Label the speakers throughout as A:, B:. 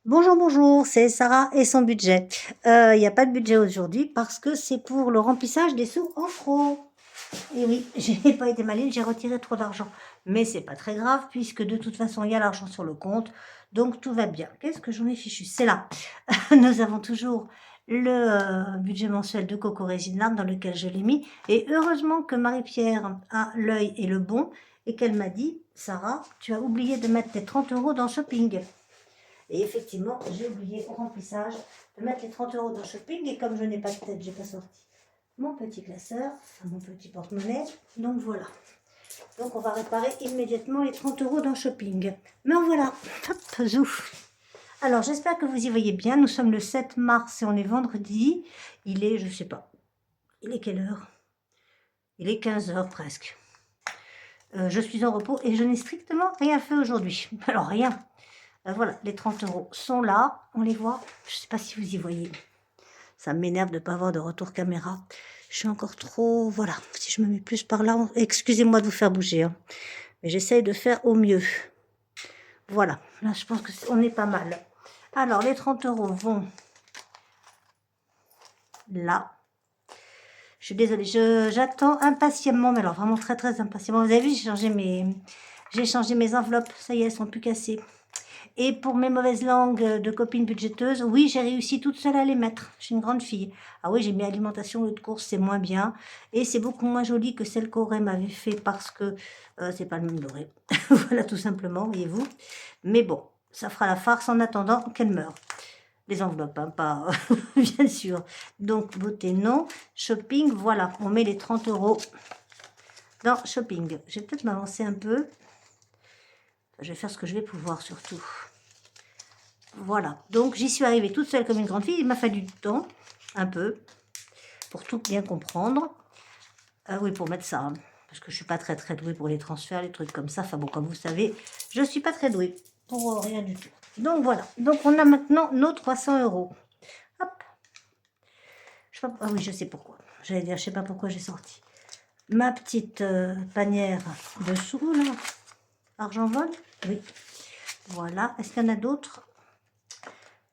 A: Bonjour, bonjour, c'est Sarah et son budget. Il n'y a pas de budget aujourd'hui parce que c'est pour le remplissage des sous en trop. Et oui, j'ai pas été maligne, j'ai retiré trop d'argent. Mais c'est pas très grave puisque de toute façon, il y a l'argent sur le compte, donc tout va bien. Qu'est-ce que j'en ai fichu? C'est là. Nous avons toujours le budget mensuel de Coco Régine Larme dans lequel je l'ai mis. Et heureusement que Marie-Pierre a l'œil et le bon et qu'elle m'a dit, Sarah, tu as oublié de mettre tes 30 € dans shopping. Et effectivement, j'ai oublié au remplissage de mettre les 30 € dans shopping. Et comme je n'ai pas de tête, j'ai pas sorti mon petit classeur, enfin mon petit porte-monnaie. Donc voilà. Donc on va réparer immédiatement les 30 € dans shopping. Mais en voilà. Hop, zouf. Alors j'espère que vous y voyez bien. Nous sommes le 7 mars et on est vendredi. Il est, je sais pas, il est quelle heure? Il est 15 h presque. Je suis en repos et je n'ai strictement rien fait aujourd'hui. Alors rien. Voilà, les 30 € sont là, on les voit. Je ne sais pas si vous y voyez. Ça m'énerve de ne pas avoir de retour caméra. Je suis encore trop... Voilà, si je me mets plus par là... Excusez-moi de vous faire bouger, hein. Mais j'essaye de faire au mieux. Voilà, là je pense qu'on est pas mal. Alors, les 30 € vont là. Je suis désolée, j'attends impatiemment, mais alors vraiment très très impatiemment. Vous avez vu, j'ai changé mes enveloppes. Ça y est, elles sont plus cassées. Et pour mes mauvaises langues de copines budgéteuses, oui, j'ai réussi toute seule à les mettre. Je suis une grande fille. Ah oui, j'ai mis alimentation, lieu de course, c'est moins bien. Et c'est beaucoup moins joli que celle qu'Auré m'avait fait parce que c'est pas le même doré. Voilà, tout simplement, voyez-vous. Mais bon, ça fera la farce en attendant qu'elle meure. Les enveloppes, hein, pas bien sûr. Donc, beauté, non. Shopping, voilà. On met les 30 € dans shopping. Je vais peut-être m'avancer un peu. Je vais faire ce que je vais pouvoir, surtout. Voilà, donc j'y suis arrivée toute seule comme une grande fille. Il m'a fallu du temps, un peu, pour tout bien comprendre. Oui, pour mettre ça, hein, parce que je suis pas très très douée pour les transferts, les trucs comme ça. Enfin bon, comme vous savez, je suis pas très douée pour rien du tout. Donc voilà, donc on a maintenant nos 300 €. Hop. Je sais pas, ah oui, je sais pourquoi. J'allais dire, je sais pas pourquoi j'ai sorti ma petite panière de sous, là. Argent vol. Oui. Voilà. Est-ce qu'il y en a d'autres?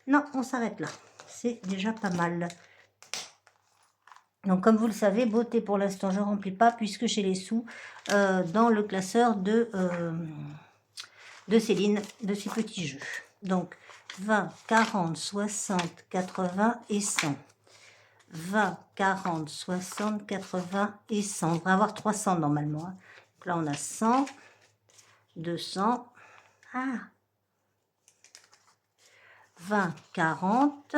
A: Non, on s'arrête là. C'est déjà pas mal. Donc, comme vous le savez, beauté pour l'instant, je ne remplis pas puisque j'ai les sous dans le classeur de Céline, de ces petits jeux. Donc, 20, 40, 60, 80 et 100. 20, 40, 60, 80 et 100. On devrait avoir 300 normalement, hein. Donc là, on a 100, 200, 20, 40,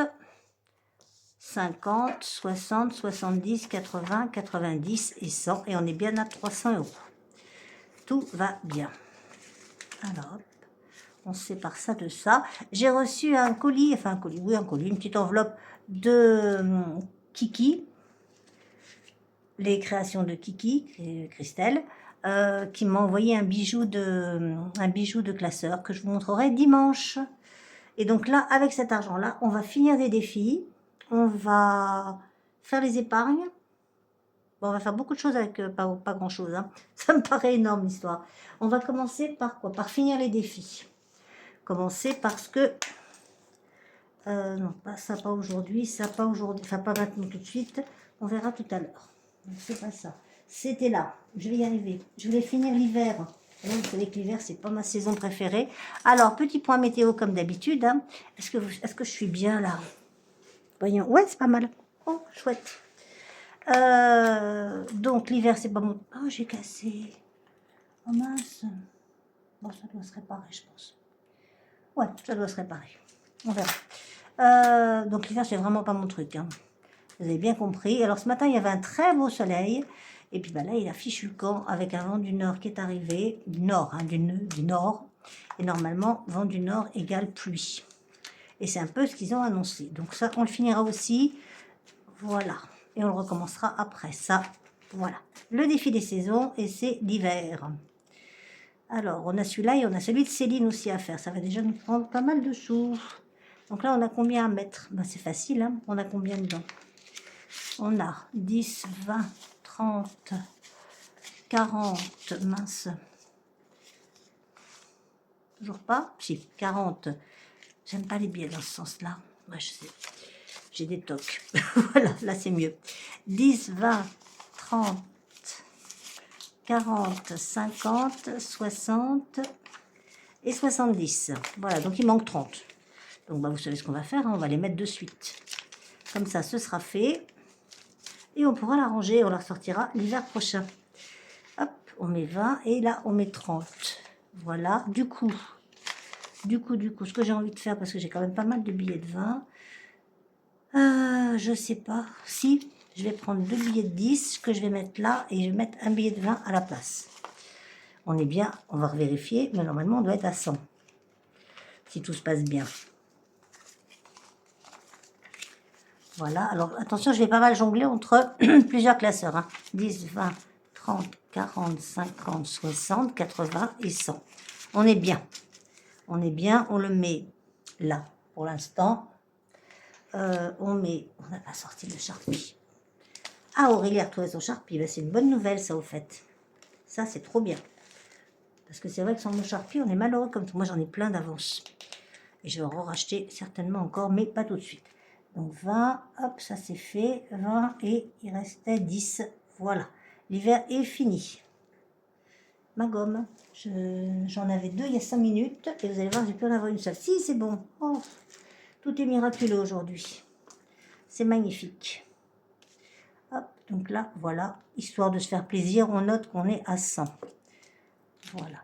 A: 50, 60, 70, 80, 90 et 100. Et on est bien à 300 €. Tout va bien. Alors, hop, on sépare ça de ça. J'ai reçu un colis, enfin un colis, oui un colis, une petite enveloppe de Kiki, les créations de Kiki, Christelle, qui m'a envoyé un bijou de classeur que je vous montrerai dimanche. Et donc là, avec cet argent-là, on va finir des défis, on va faire les épargnes. Bon, on va faire beaucoup de choses avec pas grand-chose, hein. Ça me paraît énorme l'histoire. On va commencer par quoi? Par finir les défis. Commencer parce que... non, pas ça, pas aujourd'hui, ça, pas aujourd'hui, enfin pas maintenant tout de suite. On verra tout à l'heure. C'est pas ça. C'était là. Je vais y arriver. Je voulais finir l'hiver. Vous savez que l'hiver, c'est pas ma saison préférée. Alors, petit point météo comme d'habitude, hein. Est-ce que je suis bien là? Voyons. Ouais, c'est pas mal. Oh, chouette. Donc l'hiver c'est pas mon... Oh, j'ai cassé. Oh mince. Bon, ça doit se réparer, je pense. Ouais, ça doit se réparer. On verra. Donc l'hiver c'est vraiment pas mon truc, hein. Vous avez bien compris. Alors ce matin il y avait un très beau soleil. Et puis bah, là il a fichu le camp avec un vent du nord qui est arrivé. Du nord, hein, du nord. Et normalement vent du nord égale pluie. Et c'est un peu ce qu'ils ont annoncé. Donc ça on le finira aussi. Voilà. Et on le recommencera après ça. Voilà. Le défi des saisons et c'est l'hiver. Alors, on a celui-là et on a celui de Céline aussi à faire. Ça va déjà nous prendre pas mal de sous. Donc là, on a combien à mettre? Ben, c'est facile, hein. On a combien dedans? On a 10, 20, 30, 40, mince. Toujours pas? Si, 40, J'aime pas les billets dans ce sens-là. Moi, je sais. J'ai des tocs. Voilà, là, c'est mieux. 10, 20, 30, 40, 50, 60 et 70. Voilà, donc il manque 30. Donc, bah, vous savez ce qu'on va faire, hein, on va les mettre de suite. Comme ça, ce sera fait. Et on pourra la ranger, on la ressortira l'hiver prochain. Hop, on met 20 et là, on met 30. Voilà, du coup, ce que j'ai envie de faire, parce que j'ai quand même pas mal de billets de 20, je sais pas, si, je vais prendre 2 billets de 10 que je vais mettre là et je vais mettre un billet de 20 à la place. On est bien, on va vérifier, mais normalement on doit être à 100, si tout se passe bien. Voilà, alors attention, je vais pas mal jongler entre plusieurs classeurs, hein. 10, 20, 30, 40, 50, 60, 80 et 100. On est bien, on le met là pour l'instant. On n'a pas sorti le Sharpie. Ah, Aurélie a retrouvé son Sharpie. Ben, c'est une bonne nouvelle, ça, au fait. Ça, c'est trop bien. Parce que c'est vrai que sans mon Sharpie, on est malheureux comme tout. Moi, j'en ai plein d'avance. Et je vais en racheter certainement encore, mais pas tout de suite. Donc, 20, hop, ça c'est fait. 20 et il restait 10. Voilà. L'hiver est fini. Ma gomme. J'en avais 2 il y a 5 minutes. Et vous allez voir, j'ai pu en avoir une seule. Si, c'est bon. Oh, tout est miraculeux aujourd'hui. C'est magnifique. Hop, donc là, voilà, histoire de se faire plaisir, on note qu'on est à 100. Voilà,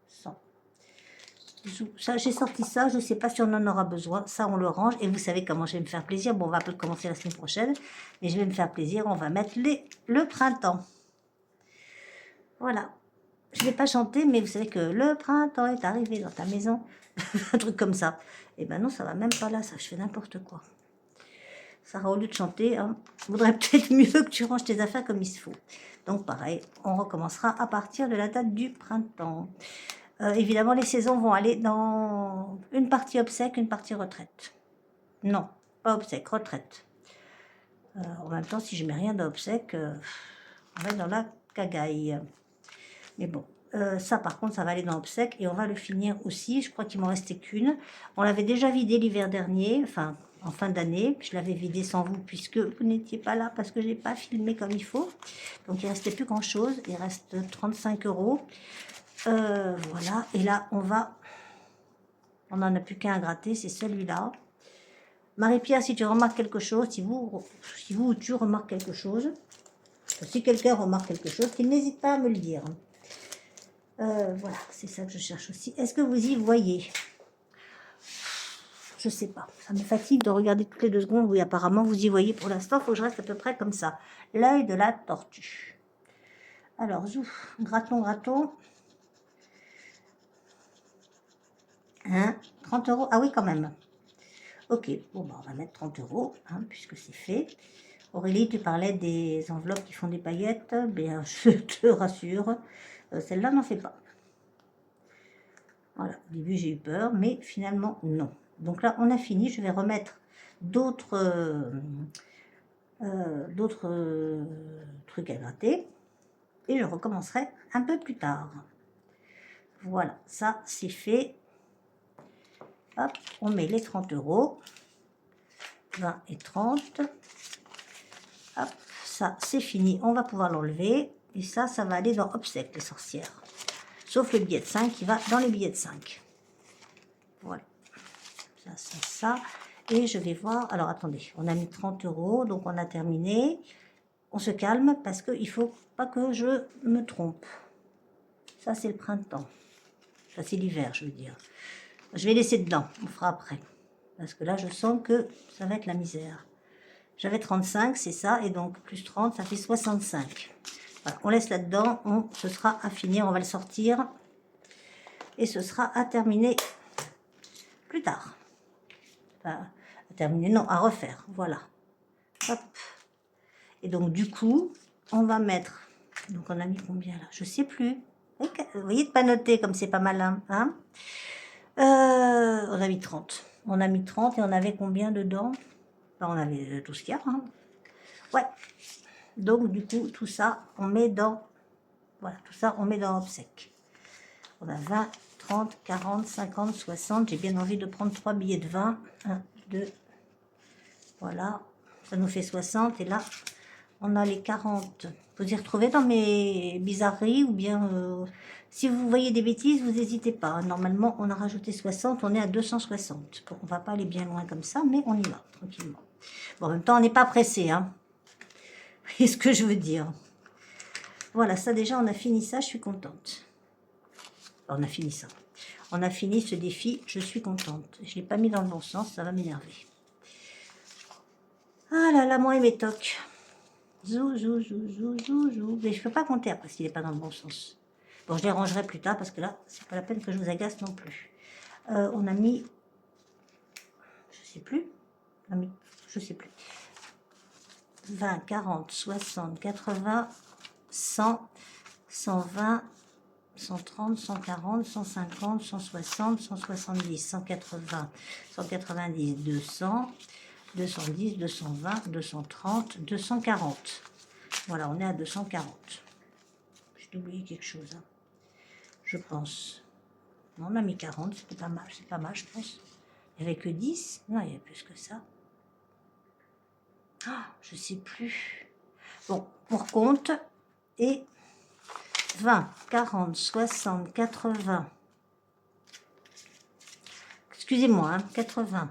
A: 100. Ça, j'ai sorti ça, je ne sais pas si on en aura besoin. Ça, on le range. Et vous savez comment je vais me faire plaisir. Bon, on va peut-être commencer la semaine prochaine. Mais je vais me faire plaisir. On va mettre le printemps. Voilà. Je ne vais pas chanter, mais vous savez que le printemps est arrivé dans ta maison. Un truc comme ça. Et ben non, ça va même pas là. Ça, je fais n'importe quoi. Sarah, au lieu de chanter, hein, vaudrait peut-être mieux que tu ranges tes affaires comme il se faut. Donc pareil, on recommencera à partir de la date du printemps. Évidemment, les saisons vont aller dans une partie obsèque, une partie retraite. Non, pas obsèque, retraite. En même temps, si je mets rien d'obsèque, on va être dans la cagaille. Mais bon, ça par contre, ça va aller dans obsèque et on va le finir aussi. Je crois qu'il m'en restait qu'une. On l'avait déjà vidé l'hiver dernier, enfin en fin d'année. Je l'avais vidé sans vous puisque vous n'étiez pas là parce que je n'ai pas filmé comme il faut. Donc il ne restait plus grand chose. Il reste 35 €. Voilà. Et là, on n'en a plus qu'un à gratter, c'est celui-là. Marie-Pierre, si tu remarques quelque chose, si vous ou tu remarques quelque chose, si quelqu'un remarque quelque chose, qu'il n'hésite pas à me le dire. Voilà, c'est ça que je cherche aussi. Est-ce que vous y voyez? Je sais pas. Ça me fatigue de regarder toutes les 2 secondes. Oui, apparemment, vous y voyez pour l'instant. Il faut que je reste à peu près comme ça. L'œil de la tortue. Alors, zouf, grattons, grattons. 30 €. Ah oui, quand même. Ok, bon, bah, on va mettre 30 €, hein, puisque c'est fait. Aurélie, tu parlais des enveloppes qui font des paillettes. Bien, je te rassure, celle-là n'en fait pas. Voilà, au début j'ai eu peur, mais finalement non. Donc là, on a fini. Je vais remettre d'autres trucs à gratter. Et je recommencerai un peu plus tard. Voilà, ça c'est fait. Hop, on met les 30 €. 20 et 30. Hop, ça c'est fini. On va pouvoir l'enlever. Et ça va aller dans obsèques, les sorcières. Sauf le billet de 5 qui va dans les billets de 5. Voilà. Ça. Et je vais voir. Alors attendez, on a mis 30 €, donc on a terminé. On se calme parce qu'il ne faut pas que je me trompe. Ça, c'est le printemps. Ça, c'est l'hiver, je veux dire. Je vais laisser dedans, on fera après. Parce que là, je sens que ça va être la misère. J'avais 35, c'est ça, et donc plus 30, ça fait 65. Voilà, on laisse là-dedans, ce sera à finir, on va le sortir. Et ce sera à terminer plus tard. Enfin, à terminer, non, à refaire, voilà. Hop. Et donc, du coup, on va mettre... Donc, on a mis combien, là? Je sais plus. Vous voyez, de pas noter, comme c'est pas malin, hein. On a mis 30. On a mis 30 et on avait combien dedans? Ben, on avait tout ce qu'il y a, hein. Ouais. Donc, du coup, tout ça, on met dans... Voilà, tout ça, on met dans obsèque. On a 20, 30, 40, 50, 60. J'ai bien envie de prendre 3 billets de 20. 1, 2, voilà. Ça nous fait 60. Et là, on a les 40. Vous y retrouvez dans mes bizarreries ou bien... si vous voyez des bêtises, vous n'hésitez pas. Normalement, on a rajouté 60. On est à 260. Bon, on va pas aller bien loin comme ça, mais on y va, tranquillement. Bon, en même temps, on n'est pas pressé, hein. Vous voyez ce que je veux dire? Voilà, ça déjà, on a fini ça, je suis contente. On a fini ça. On a fini ce défi, je suis contente. Je ne l'ai pas mis dans le bon sens, ça va m'énerver. Ah là là, moi et mes tocs. Zou, zou, zou, zou, zou, zou. Mais je ne peux pas compter après s'il n'est pas dans le bon sens. Bon, je les rangerai plus tard parce que là, c'est pas la peine que je vous agace non plus. On a mis... Je sais plus. On a mis... Je sais plus. 20, 40, 60, 80, 100, 120... 130, 140, 150, 160, 170, 180, 190, 200, 210, 220, 230, 240. Voilà, on est à 240. J'ai oublié quelque chose, hein, je pense. Non, on a mis 40, c'était pas mal, c'est pas mal, je pense. Il n'y avait que 10. Non, il y a plus que ça. Ah, je sais plus. Bon, pour compte, et 20, 40, 60, 80... Excusez-moi, hein, 80,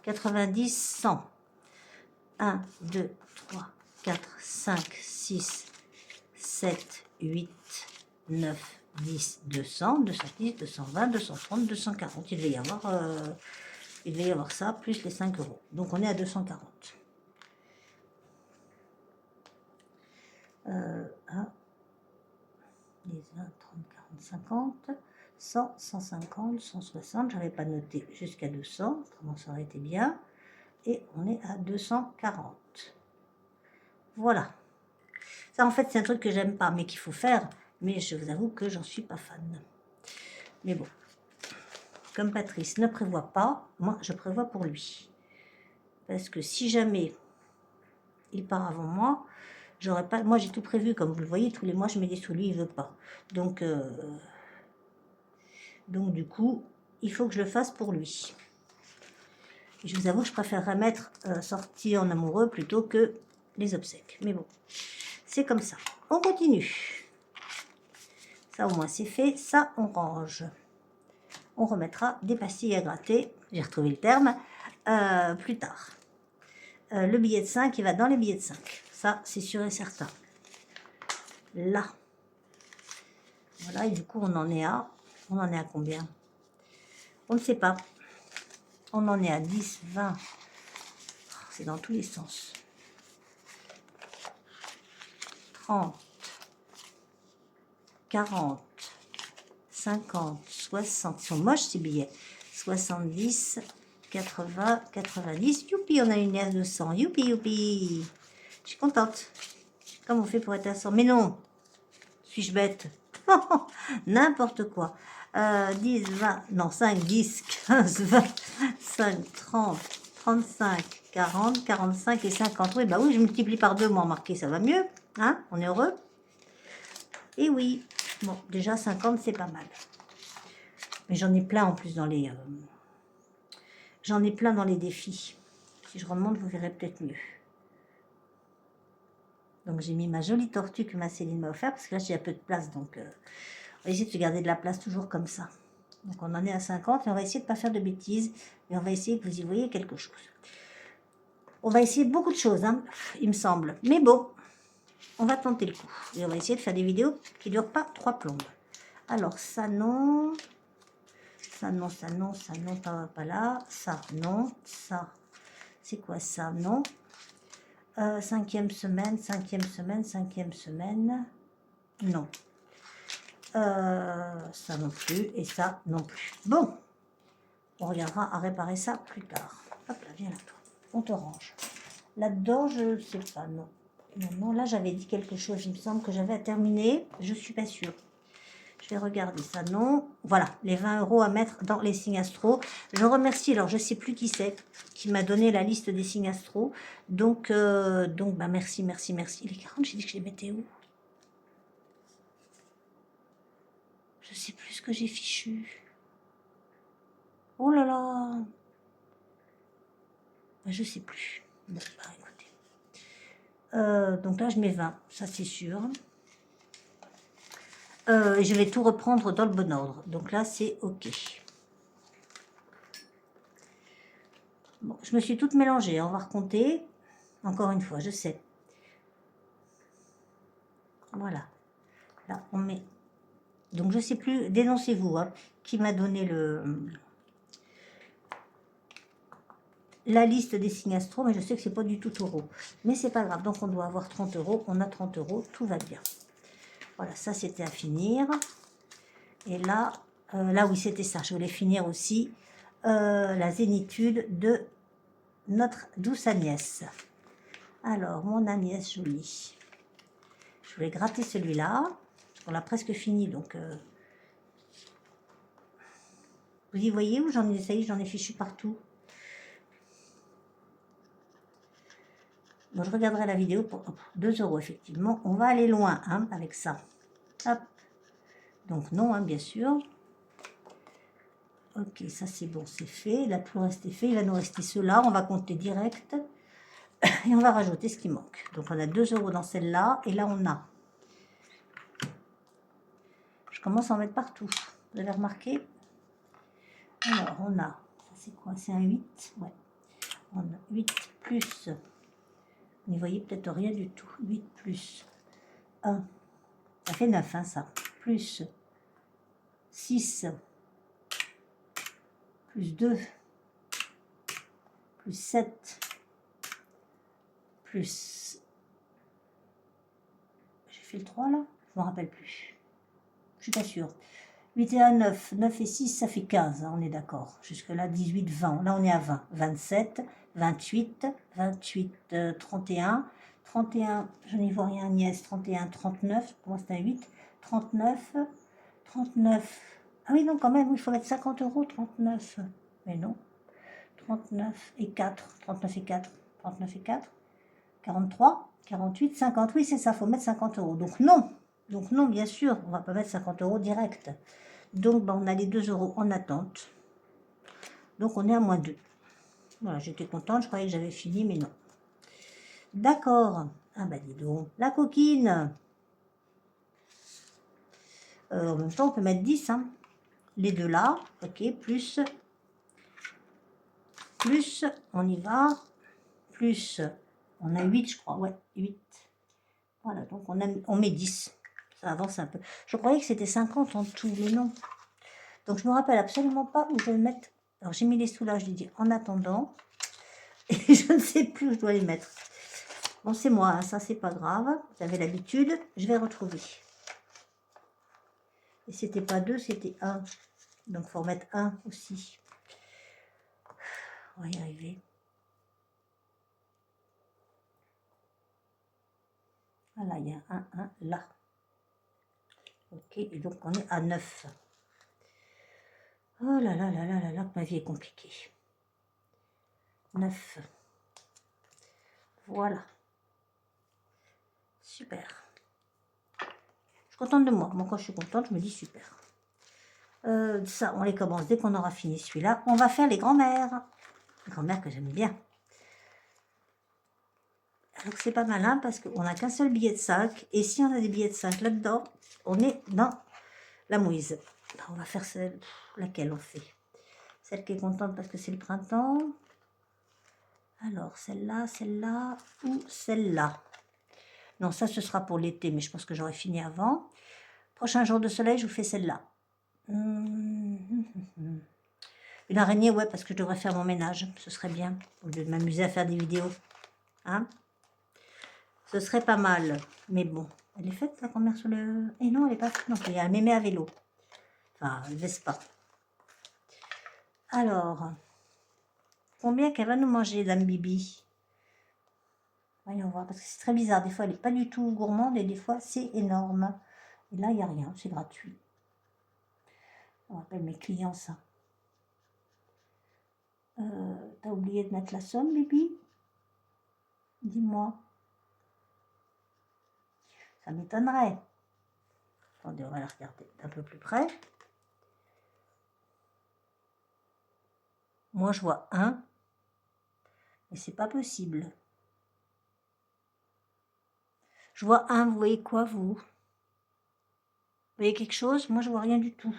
A: 90, 100. 1, 2, 3, 4, 5, 6, 7, 8, 9, 10, 200, 210, 220, 230, 240. Il devait y avoir ça, plus les 5 euros. Donc on est à 240. 1, 10, 20, 30, 40, 50, 100, 150, 160. Je n'avais pas noté jusqu'à 200, comment ça aurait été bien. Et on est à 240. Voilà. Ça, en fait, c'est un truc que j'aime pas, mais qu'il faut faire. Mais je vous avoue que j'en suis pas fan. Mais bon. Comme Patrice ne prévoit pas, moi, je prévois pour lui. Parce que si jamais il part avant moi, j'aurais pas... Moi, j'ai tout prévu. Comme vous le voyez, tous les mois, je mets des sous. Lui, il veut pas. Donc, du coup, il faut que je le fasse pour lui. Et je vous avoue que je préférerais mettre sortie en amoureux plutôt que les obsèques. Mais bon, c'est comme ça. On continue. Ça, au moins, c'est fait. Ça, on range. On remettra des pastilles à gratter. J'ai retrouvé le terme. Plus tard. Le billet de 5, il va dans les billets de 5. Ça, c'est sûr et certain. Là. Voilà, et du coup, on en est à... On en est à combien? On ne sait pas. On en est à 10, 20. C'est dans tous les sens. 30, 40, 50, 60. Ils sont moches, ces billets. 70, 80, 90. Youpi, on a une aire de 100. Youpi, youpi. Je suis contente. Comment on fait pour être à 100? Mais non. Suis-je bête? N'importe quoi. 10, 20, non, 5, 10, 15, 20, 5, 30, 35, 40, 45 et 50. Oui, bah oui, je multiplie par 2, moi, marqué, ça va mieux. Hein? On est heureux? Et oui. Bon, déjà, 50, c'est pas mal. Mais j'en ai plein en plus dans les... J'en ai plein dans les défis. Si je remonte, vous verrez peut-être mieux. Donc, j'ai mis ma jolie tortue que ma Céline m'a offert parce que là, j'ai un peu de place. Donc, on va essayer de se garder de la place toujours comme ça. Donc, on en est à 50 et on va essayer de ne pas faire de bêtises. Et on va essayer que vous y voyez quelque chose. On va essayer beaucoup de choses, hein, il me semble. Mais bon, on va tenter le coup. Et on va essayer de faire des vidéos qui ne durent pas 3 plombes. Alors, ça, non. Ça, non, ça, non, ça, non, pas là. Ça, non. Ça, c'est quoi ça? Non. 5e semaine, 5e semaine, 5e semaine. Non. Ça non plus. Et ça non plus. Bon. On regardera à réparer ça plus tard. Hop là, viens là, toi. On te range. Là-dedans, je ne sais pas, non. Non, non, là, j'avais dit quelque chose. Il me semble que j'avais à terminer. Je ne suis pas sûre. Je vais regarder ça, non. Voilà, les 20 € à mettre dans les signes astro. Je remercie, alors je ne sais plus qui c'est, qui m'a donné la liste des signes astro. Donc bah, merci, merci, merci. Les 40, j'ai dit que je les mettais où? Je sais plus ce que j'ai fichu. Oh là là. Je sais plus. Bon, bah, écoutez. Donc là, je mets 20, ça c'est sûr. Je vais tout reprendre dans le bon ordre. Donc là, c'est OK. Bon, je me suis toute mélangée. On va recompter. Encore une fois, je sais. Voilà. Là, on met... Donc, je sais plus. Dénoncez-vous. Hein, qui m'a donné la liste des signes astro, mais je sais que c'est pas du tout taureau. Mais c'est pas grave. Donc, on doit avoir 30 €. On a 30 €. Tout va bien. Voilà, ça, c'était à finir. Et là, là, oui, c'était ça. Je voulais finir aussi la zénitude de notre douce Agnès. Alors, mon Agnès jolie. Je voulais gratter celui-là. On l'a presque fini, donc... vous y voyez où j'en ai essayé, j'en ai fichu partout. Bon, je regarderai la vidéo pour 2 €, effectivement. On va aller loin, hein, avec ça. Hop. Donc, non, hein, bien sûr. Ok, ça c'est bon, c'est fait. Là, tout le reste est fait. Il va nous rester ceux-là. On va compter direct. Et on va rajouter ce qui manque. Donc, on a 2 € dans celle-là. Et là, on a... Je commence à en mettre partout. Vous avez remarqué? Alors, on a... Ça, c'est quoi? C'est un 8. Ouais. On a 8 plus... Vous n'y voyez peut-être rien du tout. 8 plus 1. Ça fait 9, hein, ça. Plus 6. Plus 2. Plus 7. Plus... J'ai fait le 3, là? Je ne me rappelle plus. Je suis pas sûre. 8 et 1, 9. 9 et 6, ça fait 15, hein, on est d'accord. Jusque-là, 18, 20. Là, on est à 20. 27, 28, 28, 31. 31, je n'y vois rien, Agnès. 31, 39. Pour moi, c'est un 8. 39, 39. Ah oui, non, quand même, il faut mettre 50 €, 39. Mais non. 39 et 4. 39 et 4. 39 et 4. 43, 48, 50. Oui, c'est ça, il faut mettre 50 €. Donc non. Donc non, bien sûr, on ne va pas mettre 50 € direct. Donc, ben, on a les 2 € en attente. Donc, on est à moins 2. Voilà, j'étais contente. Je croyais que j'avais fini, mais non. D'accord. Ah, bah, dis donc. La coquine. En même temps, on peut mettre 10. Hein. Les deux là. OK. Plus. Plus. On y va. Plus. On a 8, je crois. Ouais, 8. Voilà, donc on met 10. Ça avance un peu. Je croyais que c'était 50 en tout, mais non. Donc, je me rappelle absolument pas où je vais mettre. Alors, j'ai mis les sous là, je l'ai dit en attendant. Et je ne sais plus où je dois les mettre. Bon, c'est moi, hein, ça, c'est pas grave. Vous avez l'habitude. Je vais retrouver. Et c'était pas 2, c'était 1. Donc, il faut remettre 1 aussi. On va y arriver. Voilà, il y a un 1 là. Ok, et donc on est à 9. Oh là là là là là là, ma vie est compliquée. 9. Voilà. Super. Je suis contente de moi. Moi, quand je suis contente, je me dis super. Ça, on les commence dès qu'on aura fini celui-là. On va faire les grands-mères. Les grands-mères que j'aime bien. Donc, c'est pas malin parce qu'on n'a qu'un seul billet de 5. Et si on a des billets de 5 là-dedans, on est dans la mouise. On va faire celle... Laquelle on fait? Celle qui est contente parce que c'est le printemps. Alors, celle-là ou celle-là? Non, ça, ce sera pour l'été, mais je pense que j'aurai fini avant. Prochain jour de soleil, je vous fais celle-là. Une araignée, ouais, parce que je devrais faire mon ménage. Ce serait bien, au lieu de m'amuser à faire des vidéos. Hein? Ce serait pas mal. Mais bon, elle est faite, la grand-mère sur le... Et non, elle n'est pas faite. Non, il y a un mémé à vélo. Enfin, le Vespa. Alors, combien qu'elle va nous manger, Dame Bibi? Voyons voir, parce que c'est très bizarre. Des fois, elle n'est pas du tout gourmande et des fois, c'est énorme. Et là, il n'y a rien, c'est gratuit. On appelle mes clients ça. T'as oublié de mettre la somme, Bibi? Dis-moi. Ça m'étonnerait. Attendez, on va la regarder d'un peu plus près. Moi, je vois 1, mais c'est pas possible. Je vois 1, vous voyez quoi, vous? Vous voyez quelque chose? Moi, je vois rien du tout.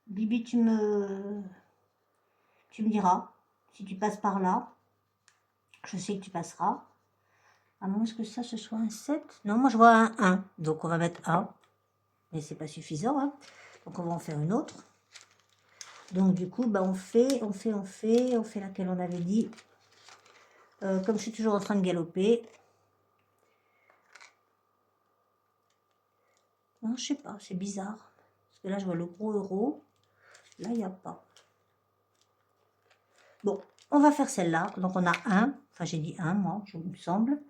A: Bibi, tu me diras si tu passes par là. Je sais que tu passeras. À moins que ça, ce soit un 7. Non, moi, je vois un 1. Donc, on va mettre 1. Mais c'est pas suffisant, hein. Donc, on va en faire une autre. Donc, du coup, bah, on fait laquelle on avait dit. Comme je suis toujours en train de galoper. Non, je sais pas, c'est bizarre. Parce que là, je vois le gros euro. Là, il n'y a pas. Bon, on va faire celle-là. Donc, on a 1. Enfin, j'ai dit 1, moi, je me semble.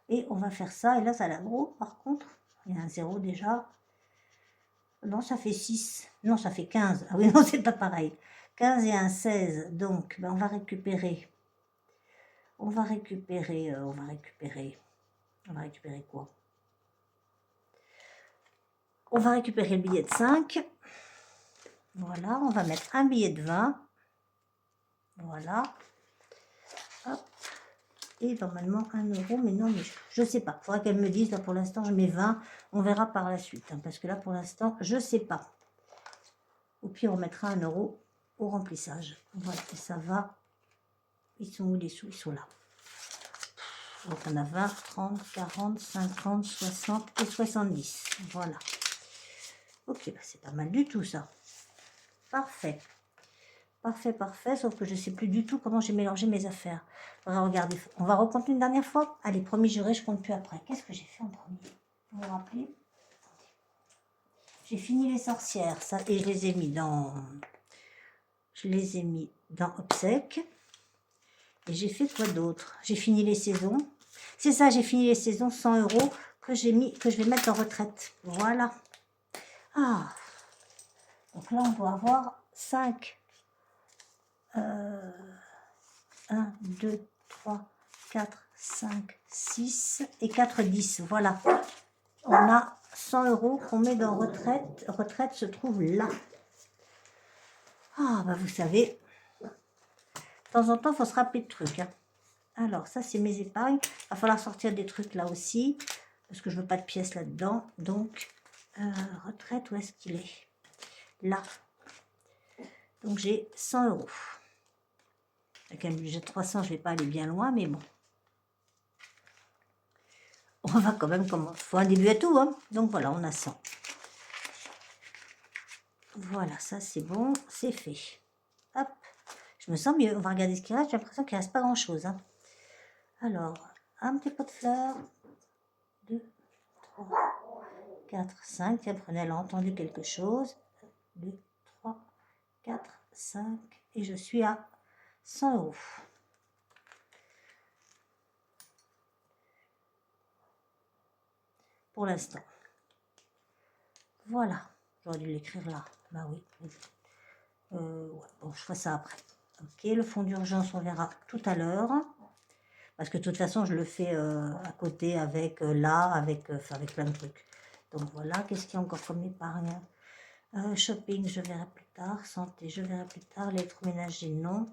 A: Et on va faire ça. Et là, ça a l'air gros, par contre. Il y a un 0 déjà. Non, ça fait 6. Non, ça fait 15. Ah oui, non, c'est pas pareil. 15 et un 16. Donc, ben, on va récupérer. On va récupérer quoi? On va récupérer le billet de 5. Voilà, on va mettre un billet de 20. Voilà. Hop. Et normalement 1 euro, mais non, mais je ne sais pas. Il faudra qu'elle me dise. Là, pour l'instant, je mets 20. On verra par la suite. Hein, parce que là, pour l'instant, je ne sais pas. Au pire, on mettra 1 euro au remplissage. Voilà, et ça va. Ils sont où les sous? Ils sont là. Donc, on a 20, 30, 40, 50, 60 et 70. Voilà. Ok, bah c'est pas mal du tout, ça. Parfait. Parfait, parfait. Sauf que je ne sais plus du tout comment j'ai mélangé mes affaires. On va regarder. On va recompter une dernière fois. Allez, promis juré, je compte plus après. Qu'est-ce que j'ai fait en premier? Vous vous rappelez? J'ai fini les sorcières, ça, et je les ai mis dans... Je les ai mis dans obsèques. Et j'ai fait quoi d'autre? J'ai fini les saisons. C'est ça, j'ai fini les saisons, 100 euros que j'ai mis, que je vais mettre en retraite. Voilà. Ah. Donc là, on doit avoir 5. 1, 2, 3, 4, 5, 6 et 4, 10. Voilà. On a 100 euros qu'on met dans retraite. Retraite se trouve là. Ah, bah vous savez, de temps en temps, il faut se rappeler de trucs. Hein. Alors, ça, c'est mes épargnes. Il va falloir sortir des trucs là aussi. Parce que je veux pas de pièces là-dedans. Donc, retraite, où est-ce qu'il est? Là. Donc, j'ai 100 euros. Avec un budget de 300, je ne vais pas aller bien loin, mais bon. On va quand même commencer. Il faut un début à tout, hein. Donc, voilà, on a 100. Voilà, ça, c'est bon. C'est fait. Hop. Je me sens mieux. On va regarder ce qu'il reste. J'ai l'impression qu'il ne reste pas grand-chose. Hein. Alors, un petit pot de fleurs. 2, 3, 4, 5. Tiens, prenez, elle a entendu quelque chose. 2, 3, 4, 5. Et je suis à 100 euros. Pour l'instant. Voilà. J'aurais dû l'écrire là. Bah oui. Ouais, bon, je ferai ça après. Ok, le fonds d'urgence, on verra tout à l'heure. Parce que de toute façon, je le fais à côté avec là, avec plein de trucs. Donc voilà, qu'est-ce qu'il y a encore comme épargne? Shopping, je verrai plus tard. Santé, je verrai plus tard. L'électroménager, non.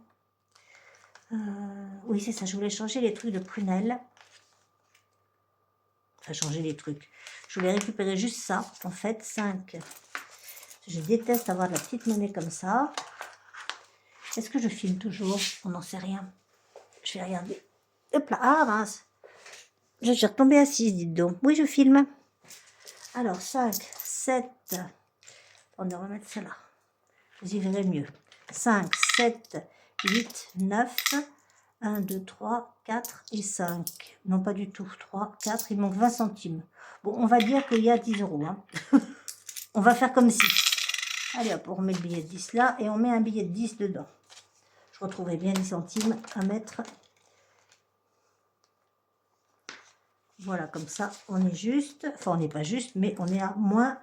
A: Oui, c'est ça, je voulais changer les trucs de prunelle. Enfin, changer les trucs. Je voulais récupérer juste ça, en fait, 5. Je déteste avoir de la petite monnaie comme ça. Est-ce que je filme toujours? On n'en sait rien. Je vais regarder. Hop là, ah mince. Je suis retombée assise, dites donc. Oui, je filme. Alors, 5, 7. On va remettre ça là. Vous y verrez mieux. 5, 7, 8, 9. 1, 2, 3, 4 et 5. Non, pas du tout. 3, 4. Il manque 20 centimes. Bon, on va dire qu'il y a 10 euros. Hein. On va faire comme si. Allez hop, on remet le billet de 10 là et on met un billet de 10 dedans. Je retrouverai bien 10 centimes à mettre. Voilà, comme ça, on est juste. Enfin, on n'est pas juste, mais on est à moins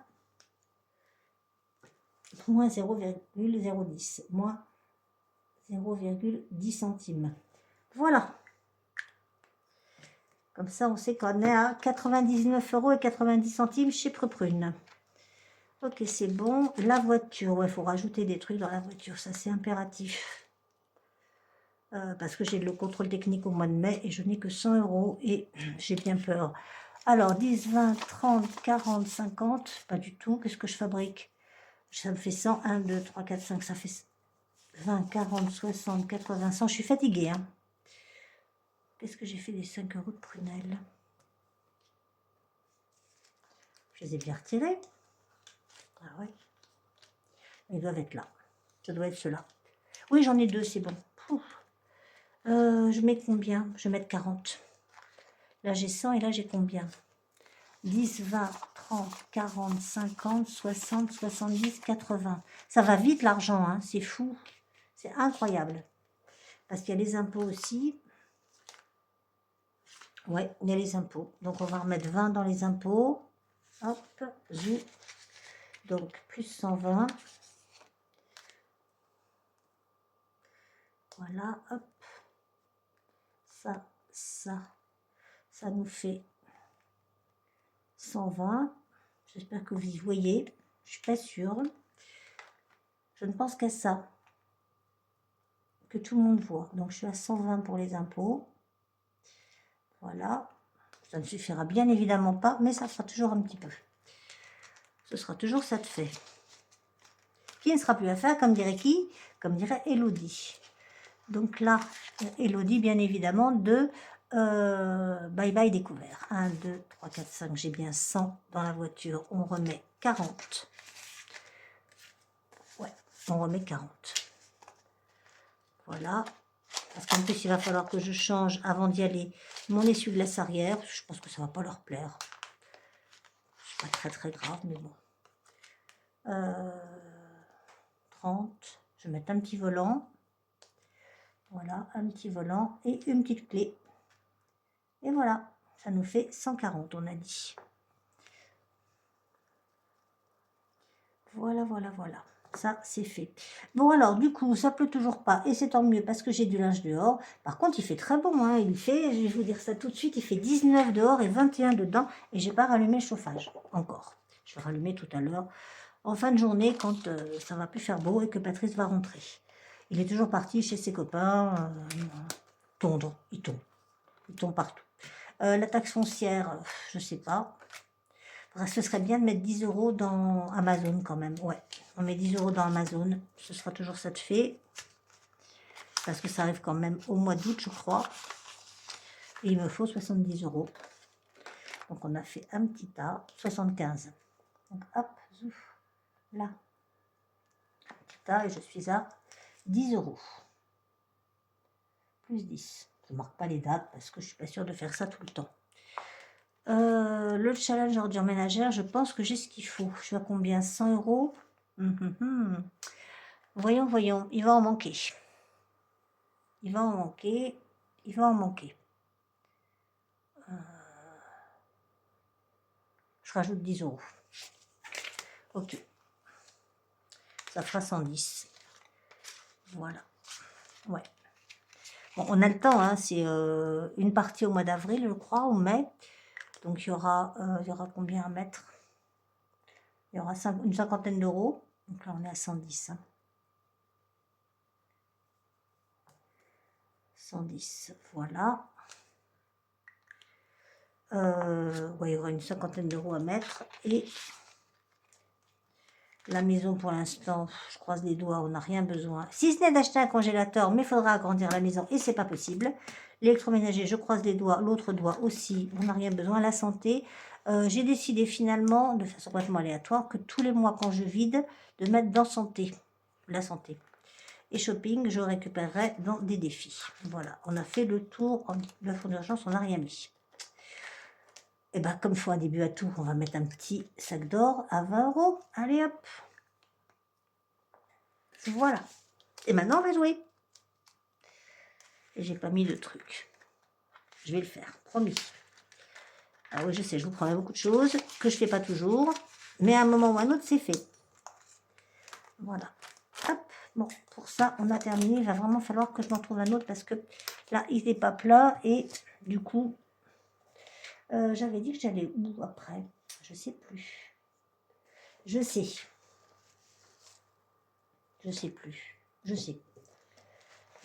A: 0,010. Moins 0,10 centimes. Voilà. Comme ça, on sait qu'on est à 99 euros et 90 centimes chez Prune. Ok, c'est bon. La voiture, ouais, il faut rajouter des trucs dans la voiture. Ça, c'est impératif. parce que j'ai le contrôle technique au mois de mai et je n'ai que 100 € et j'ai bien peur. Alors 10, 20, 30, 40, 50, pas du tout. Qu'est-ce que je fabrique? Ça me fait 100, 1, 2, 3, 4, 5, ça fait 20, 40, 60, 80, 100. Je suis fatiguée, hein. Qu'est-ce que j'ai fait des 5 € de prunelles? Je les ai bien retirés. Ah ouais. Ils doivent être là. Ça doit être ceux-là. Oui, j'en ai deux, c'est bon. Je mets combien? Je vais mettre 40. Là, j'ai 100 et là, j'ai combien? 10, 20, 30, 40, 50, 60, 70, 80. Ça va vite, l'argent, hein, c'est fou. C'est incroyable. Parce qu'il y a les impôts aussi. Ouais, il y a les impôts. Donc, on va remettre 20 dans les impôts. Hop, zou. Donc, plus 120. Voilà, hop. Ça nous fait 120. J'espère que vous y voyez. Je suis pas sûre. Je ne pense qu'à ça. Que tout le monde voit. Donc, je suis à 120 pour les impôts. Voilà. Ça ne suffira bien évidemment pas, mais ça fera toujours un petit peu. Ce sera toujours ça de fait. Qui ne sera plus à faire, comme dirait qui? Comme dirait Elodie. Donc là, Elodie, bien évidemment, de Bye Bye Découvert. 1, 2, 3, 4, 5, j'ai bien 100 dans la voiture. On remet 40. Ouais, on remet 40. Voilà. Parce qu'en plus, il va falloir que je change, avant d'y aller, mon essuie-glace arrière. Parce que je pense que ça ne va pas leur plaire. C'est pas très très grave, mais bon. 30. Je vais mettre un petit volant. Voilà, un petit volant et une petite clé. Et voilà, ça nous fait 140, on a dit. Voilà, voilà, voilà. Ça, c'est fait. Bon, alors, du coup, ça pleut toujours pas. Et c'est tant mieux parce que j'ai du linge dehors. Par contre, il fait très bon. Hein. Il fait, je vais vous dire ça tout de suite, il fait 19 dehors et 21 dedans. Et j'ai pas rallumé le chauffage encore. Je vais rallumer tout à l'heure. En fin de journée, quand ça va plus faire beau et que Patrice va rentrer. Il est toujours parti chez ses copains tondre. Il tombe. Il tombe partout. La taxe foncière, je sais pas. Ce serait bien de mettre 10 € dans Amazon quand même. Ouais, on met 10 € dans Amazon. Ce sera toujours ça de fait. Parce que ça arrive quand même au mois d'août, je crois. Et il me faut 70 €. Donc on a fait un petit tas. 75. Donc hop, zouf, là. Un petit tas et je suis à 10 €. Plus 10. Je ne marque pas les dates parce que je ne suis pas sûre de faire ça tout le temps. Le challenge ordure ménagère, je pense que j'ai ce qu'il faut. Je suis à combien? 100 €. Voyons, voyons. Il va en manquer. Il va en manquer. Il va en manquer. Je rajoute 10 €. Ok. Ça fera 110. Voilà. Ouais. Bon, on a le temps. Hein. C'est une partie au mois d'avril, je crois, au mai. Donc, il y aura combien à mettre? Il y aura une cinquantaine d'euros. Donc là, on est à 110. Hein. 110, voilà. Ouais, il y aura une cinquantaine d'euros à mettre. Et la maison, pour l'instant, je croise les doigts, on n'a rien besoin. Si ce n'est d'acheter un congélateur, mais il faudra agrandir la maison et c'est pas possible. L'électroménager, je croise les doigts, l'autre doigt aussi, on n'a rien besoin. La santé, j'ai décidé finalement, de façon complètement aléatoire, que tous les mois quand je vide, de mettre dans santé, la santé. Et shopping, je récupérerai dans des défis. Voilà, on a fait le tour de la fonds d'urgence, on n'a rien mis. Et bien, comme il faut un début à tout, on va mettre un petit sac d'or à 20 €. Allez hop. Voilà. Et maintenant, on va jouer. Et j'ai pas mis le truc. Je vais le faire, promis. Ah oui, je sais, je vous promets beaucoup de choses que je fais pas toujours. Mais à un moment ou à un autre, c'est fait. Voilà. Hop. Bon, pour ça, on a terminé. Il va vraiment falloir que je m'en trouve un autre parce que là, il n'est pas plein. Et du coup, j'avais dit que j'allais où après? Je sais plus. Je sais. Je sais plus. Je sais.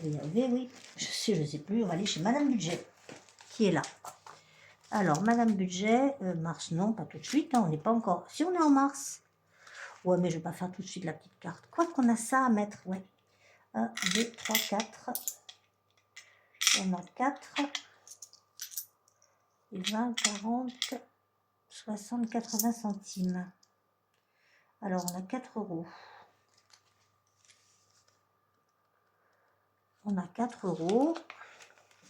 A: Je vais y arriver, oui. Je sais plus. On va aller chez Madame Budget, qui est là. Alors, Madame Budget, mars, non, pas tout de suite. Hein, on n'est pas encore... Si, on est en mars. Ouais, mais je vais pas faire tout de suite la petite carte. Quoi qu'on a ça à mettre, ouais. 1, 2, 3, 4. On a 4. Et 20, 40, 60, 80 centimes. Alors, on a 4 euros. On a 4 euros.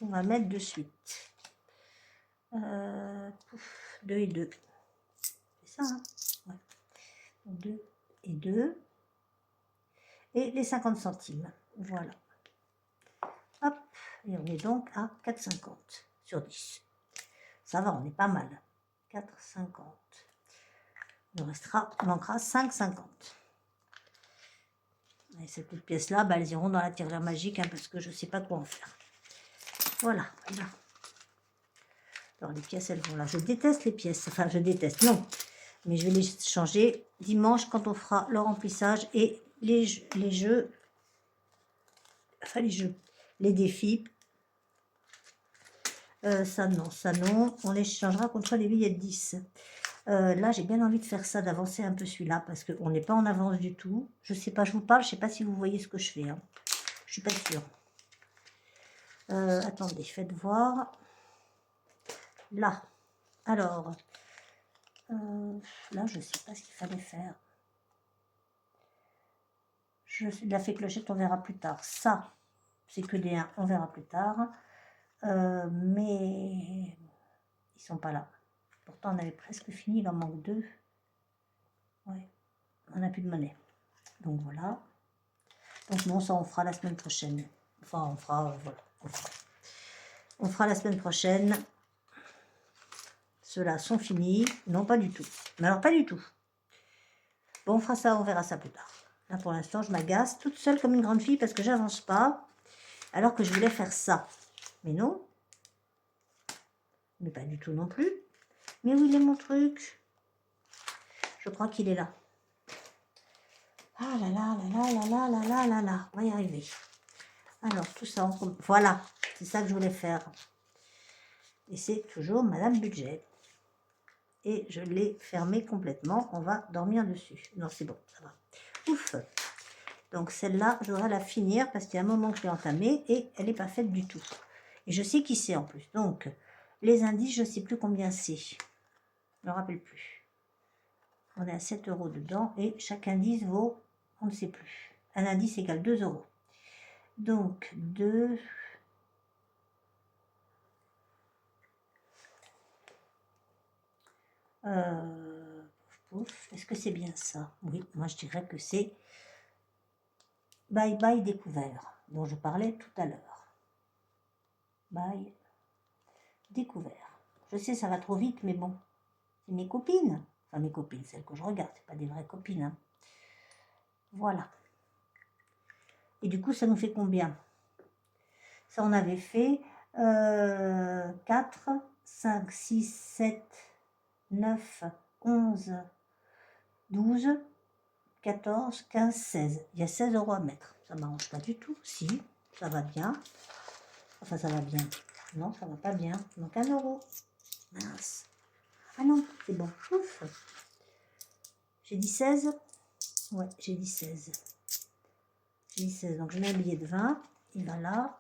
A: On va mettre de suite. 2 et 2. C'est ça, hein, ouais. 2 et 2. Et les 50 centimes. Voilà. Hop. Et on est donc à 4,50 sur 10. Ça va, on est pas mal. 4,50. Il manquera 5,50. Et ces petites pièces-là, bah, elles iront dans la tirelire magique, hein, parce que je ne sais pas quoi en faire. Voilà, voilà. Alors, les pièces, elles vont là. Je déteste les pièces. Enfin, je déteste, non. Mais je vais les changer dimanche quand on fera le remplissage et les jeux. Enfin, les défis. Ça, non, ça, non. On les changera contre les billets de 10. Là, j'ai bien envie de faire ça, d'avancer un peu celui-là, parce qu'on n'est pas en avance du tout. Je sais pas, je vous parle, je sais pas si vous voyez ce que je fais. Hein. Je suis pas sûre. Attendez, faites voir. Là. Alors, là, je sais pas ce qu'il fallait faire. Je la fée clochette, on verra plus tard. Ça, c'est que des 1, on verra plus tard. Mais ils sont pas là. Pourtant, on avait presque fini, il en manque 2. Ouais, on n'a plus de monnaie. Donc voilà. Donc non, ça on fera la semaine prochaine. Enfin, on fera, voilà. On fera la semaine prochaine. Ceux-là sont finis. Non, pas du tout. Mais alors, pas du tout. Bon, on fera ça, on verra ça plus tard. Là, pour l'instant, je m'agace toute seule comme une grande fille parce que j'avance pas. Alors que je voulais faire ça. Mais non. Mais pas du tout non plus. Mais où il est mon truc? Je crois qu'il est là. Ah là là là là là là là là là. On va y arriver. Alors, tout ça, voilà. C'est ça que je voulais faire. Et c'est toujours Madame Budget. Et je l'ai fermé complètement. On va dormir dessus. Non, c'est bon, ça va. Ouf. Donc celle-là, je voudrais la finir parce qu'il y a un moment que je l'ai entamée et elle n'est pas faite du tout. Et je sais qui c'est en plus. Donc, les indices, je ne sais plus combien c'est. Je ne me rappelle plus. On est à 7 euros dedans et chaque indice vaut, on ne sait plus. Un indice égale 2 euros. Donc, 2... Est-ce que c'est bien ça? Oui, moi je dirais que c'est Bye Bye Découvert, dont je parlais tout à l'heure. Bye Découvert. Je sais, ça va trop vite, mais bon. C'est mes copines. Enfin, mes copines, celles que je regarde, c'est pas des vraies copines. Hein. Voilà. Et du coup, ça nous fait combien? Ça, on avait fait 4, 5, 6, 7, 9, 11, 12, 14, 15, 16. Il y a 16 euros à mettre. Ça ne m'arrange pas du tout. Si, ça va bien. Enfin, ça va bien. Non, ça va pas bien. Donc 1 euro. Mince. Ah non, c'est bon. Ouf. J'ai dit 16. Ouais, j'ai dit 16. J'ai dit 16. Donc je mets un billet de 20. Il va là.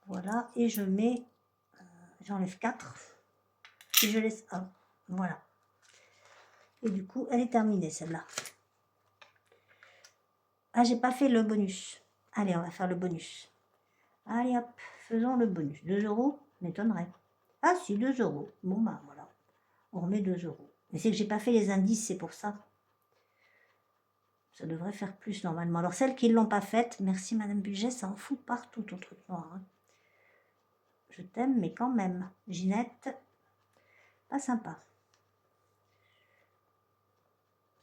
A: Voilà. Et je mets... j'enlève 4. Et je laisse 1. Voilà. Et du coup, elle est terminée, celle-là. Ah, j'ai pas fait le bonus. Allez, on va faire le bonus. Allez, hop. Faisons le bonus. 2 euros, m'étonnerait. Ah si, 2 euros. Bon, bah voilà. On remet 2 euros. Mais c'est que j'ai pas fait les indices, c'est pour ça. Ça devrait faire plus normalement. Alors, celles qui ne l'ont pas faite, merci Madame Budget, ça en fout partout ton truc noir. Hein. Je t'aime, mais quand même. Ginette, pas sympa.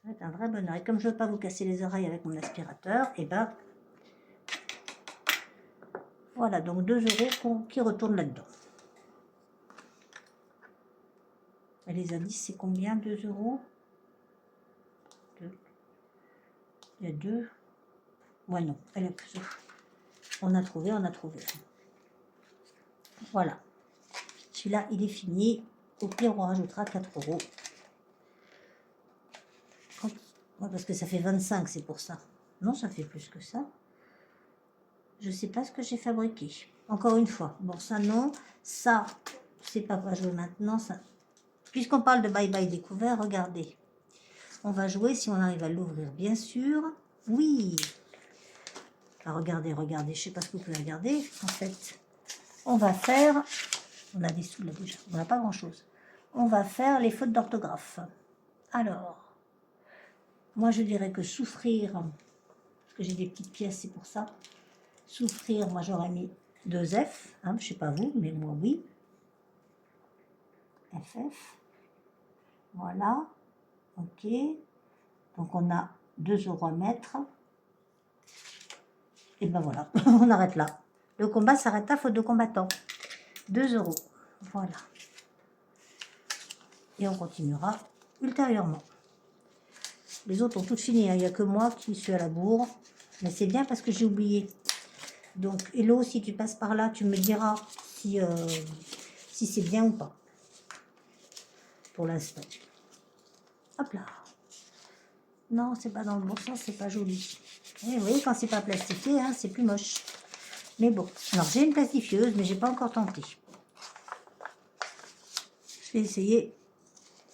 A: Ça va être un vrai bonheur. Et comme je ne veux pas vous casser les oreilles avec mon aspirateur, et ben voilà, donc 2 euros qui retournent là-dedans. Et les indices, c'est combien? 2 euros. Il y a 2. Ouais, non, elle est plus. On a trouvé, on a trouvé. Voilà. Celui-là, il est fini. Au pire, on rajoutera 4 euros. Ouais, parce que ça fait 25, c'est pour ça. Non, ça fait plus que ça. Je sais pas ce que j'ai fabriqué. Encore une fois. Bon, ça, non. Ça, c'est pas quoi jouer maintenant. Ça. Puisqu'on parle de bye-bye découvert, regardez. On va jouer si on arrive à l'ouvrir, bien sûr. Oui. Ah, regardez, regardez. Je sais pas ce que vous pouvez regarder. En fait, on va faire... On a des sous là déjà. On n'a pas grand-chose. On va faire les fautes d'orthographe. Alors, moi je dirais que souffrir, parce que j'ai des petites pièces, c'est pour ça. Souffrir, moi j'aurais mis 2 F. Hein, je sais pas vous, mais moi oui. FF. Voilà. Ok. Donc on a 2 euros à mettre. Et ben voilà, on arrête là. Le combat s'arrête à faute de combattant. 2 euros. Voilà. Et on continuera ultérieurement. Les autres ont toutes fini. Hein. Il n'y a que moi qui suis à la bourre. Mais c'est bien parce que j'ai oublié. Donc, hello, si tu passes par là, tu me diras si c'est bien ou pas. Pour l'instant. Hop là. Non, c'est pas dans le bon sens, c'est pas joli. Et vous voyez, quand c'est pas plastifié, hein, c'est plus moche. Mais bon. Alors, j'ai une plastifieuse, mais j'ai pas encore tenté. Je vais essayer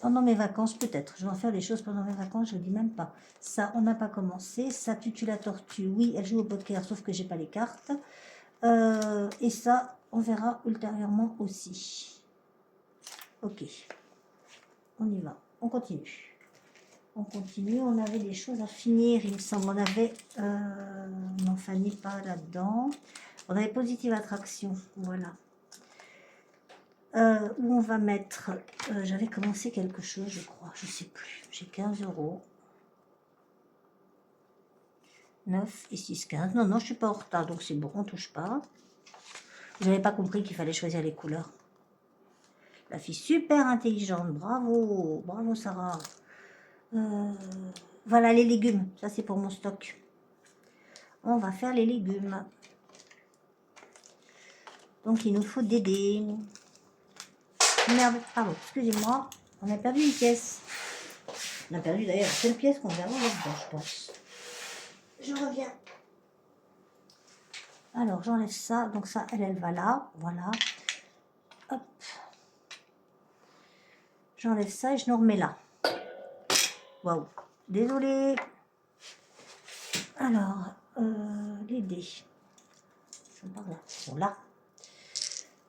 A: pendant mes vacances, peut-être. Je vais en faire des choses pendant mes vacances, je ne dis même pas. Ça, on n'a pas commencé. Ça, Tutu la tortue, oui, elle joue au poker, sauf que j'ai pas les cartes. Et ça, on verra ultérieurement aussi. Ok. On y va. On continue. On continue. On avait des choses à finir, il me semble. On avait... non, Fanny, pas là-dedans. On avait Positive Attraction. Voilà. Où on va mettre... j'avais commencé quelque chose, je crois. Je sais plus. J'ai 15 euros. 9 et 6, 15. Non, non, je suis pas en retard, donc c'est bon, on touche pas. Vous n'avez pas compris qu'il fallait choisir les couleurs. La fille super intelligente, bravo, bravo Sarah. Voilà les légumes, ça c'est pour mon stock. On va faire les légumes. Donc il nous faut des dés. Merde, pardon, excusez-moi, on a perdu une pièce. On a perdu d'ailleurs la seule pièce qu'on verra là-dedans, je pense. Je reviens. Alors j'enlève ça, donc ça elle va là, voilà. Hop. J'enlève ça et je nous remets là. Waouh, désolée. Alors, les dés. Ils sont par là. Ils sont là.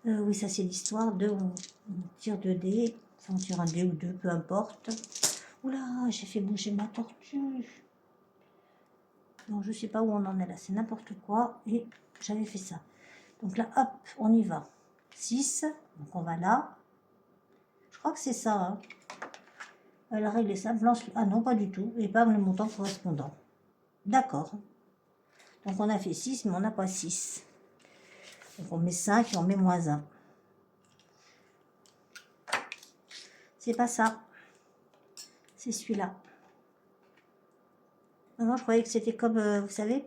A: Oui, ça c'est l'histoire de... On tire 2 dés. Enfin, on tire un dé ou 2, peu importe. Oula, j'ai fait bouger ma tortue. Donc, je sais pas où on en est là. C'est n'importe quoi. Et j'avais fait ça. Donc là, hop, on y va. 6. Donc, on va là. Je crois que c'est ça. Hein. La règle est simple. Lance... Ah non, pas du tout. Épargne le montant correspondant. D'accord. Donc, on a fait 6, mais on n'a pas 6. Donc, on met 5 et on met moins 1. C'est pas ça. C'est celui-là. Non, je croyais que c'était comme, vous savez.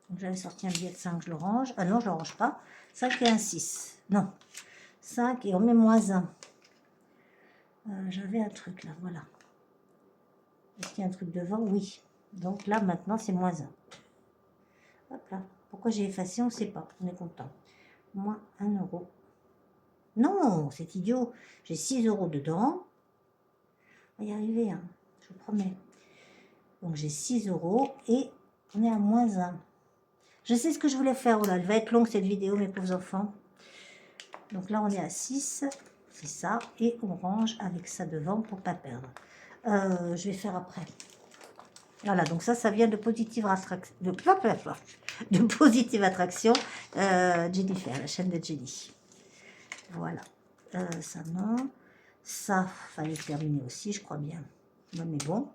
A: Donc, j'avais sorti un billet de 5, je le range. Ah non, je le range pas. 5 et un 6. Non. 5 et on met moins 1. J'avais un truc là, voilà. Est-ce qu'il y a un truc devant? Oui. Donc là, maintenant, c'est moins 1. Hop là. Pourquoi j'ai effacé? On ne sait pas. On est content. Moins 1 euro. Non, c'est idiot. J'ai 6 euros dedans. On va y arriver, hein. Je vous promets. Donc j'ai 6 euros et on est à moins 1. Je sais ce que je voulais faire. Oh là, elle va être longue cette vidéo, mes pauvres enfants. Donc là, on est à 6. C'est ça. Et on range avec ça devant pour ne pas perdre. Je vais faire après. Voilà, donc ça vient de Positive Attraction. De Positive Attraction. Jennifer, la chaîne de Jenny. Voilà. Ça, non. Ça, fallait terminer aussi, je crois bien. Non, mais bon.